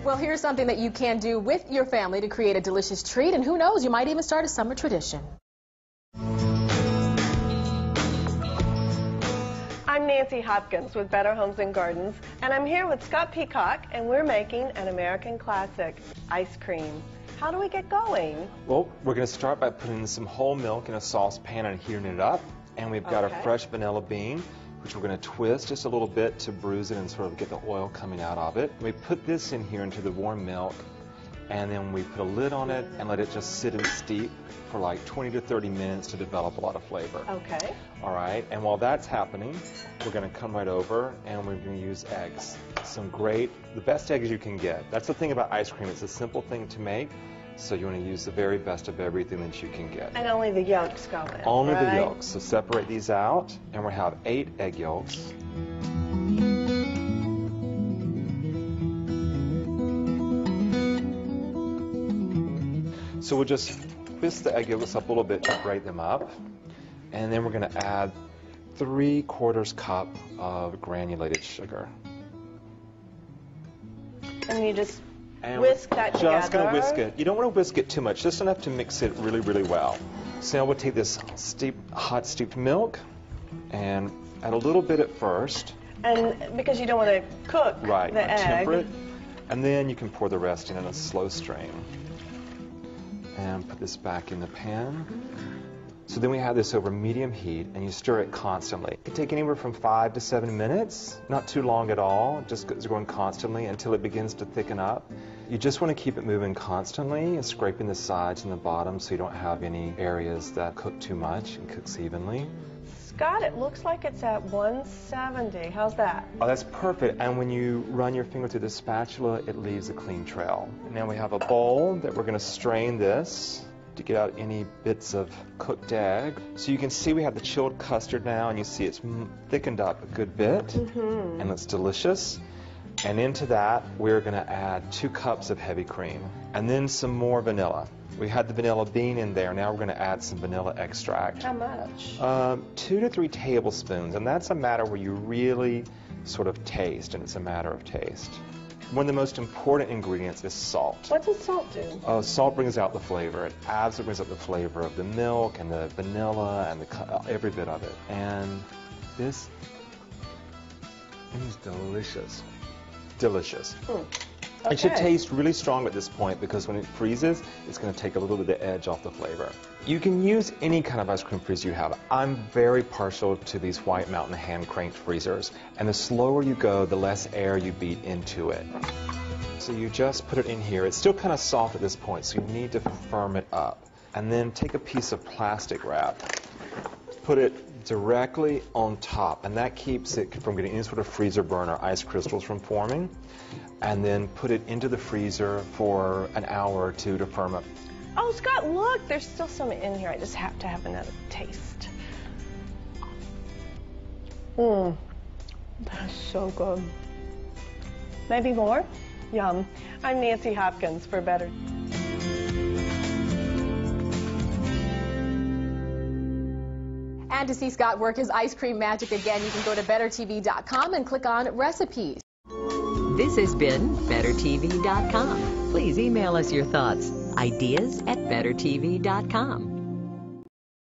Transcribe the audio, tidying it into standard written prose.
Well, here's something that you can do with your family to create a delicious treat, and who knows, you might even start a summer tradition. I'm Nancy Hopkins with Better Homes and Gardens, and I'm here with Scott Peacock, and we're making an American classic, ice cream. How do we get going? Well, we're going to start by putting some whole milk in a saucepan and heating it up. And we've got a fresh vanilla bean, which we're going to twist just a little bit to bruise it and sort of get the oil coming out of it. We put this in here into the warm milk, and then we put a lid on it and let it just sit and steep for like 20 to 30 minutes to develop a lot of flavor. Okay. All right, and while that's happening, we're going to come right over and we're going to use eggs. The best eggs you can get. That's the thing about ice cream. It's a simple thing to make, so you want to use the very best of everything that you can get. And only the yolks go in, Only right? the yolks. So separate these out, and we'll have 8 egg yolks. So we'll just whisk the egg yolks up a little bit to break them up. And then we're going to add 3/4 cup of granulated sugar. And you just whisk that together? Just going to whisk it. You don't want to whisk it too much, just enough to mix it really, really well. So now we'll take this hot steeped milk and add a little bit at first. And because you don't want to cook the egg. Temperate. And then you can pour the rest in a slow strain. And put this back in the pan. So then we have this over medium heat, and you stir it constantly. It can take anywhere from 5 to 7 minutes, not too long at all, just going constantly until it begins to thicken up. You just want to keep it moving constantly and scraping the sides and the bottom so you don't have any areas that cook too much and cooks evenly. Scott, it looks like it's at 170. How's that? Oh, that's perfect. And when you run your finger through the spatula, it leaves a clean trail. Now we have a bowl that we're going to strain this to get out any bits of cooked egg. So you can see we have the chilled custard now, and you see it's thickened up a good bit, and it's delicious. And into that, we're going to add 2 cups of heavy cream, and then some more vanilla. We had the vanilla bean in there. Now we're going to add some vanilla extract. How much? 2 to 3 tablespoons, and that's a matter where you really sort of taste, and it's a matter of taste. One of the most important ingredients is salt. What does salt do? Salt brings out the flavor. It absolutely brings out the flavor of the milk and the vanilla and every bit of it. And this is delicious. Delicious. Okay. It should taste really strong at this point because when it freezes, it's going to take a little bit of the edge off the flavor. You can use any kind of ice cream freezer you have. I'm very partial to these White Mountain hand-cranked freezers. And the slower you go, the less air you beat into it. So you just put it in here. It's still kind of soft at this point, so you need to firm it up. And then take a piece of plastic wrap, put it directly on top, and that keeps it from getting any sort of freezer burn or ice crystals from forming. And then put it into the freezer for an hour or 2 to firm up. Oh, Scott, look, there's still some in here. I just have to have another taste. That's so good. Maybe more? Yum. I'm Nancy Hopkins for Better. And to see Scott work his ice cream magic again, you can go to BetterTV.com and click on Recipes. This has been BetterTV.com. Please email us your thoughts, ideas at BetterTV.com.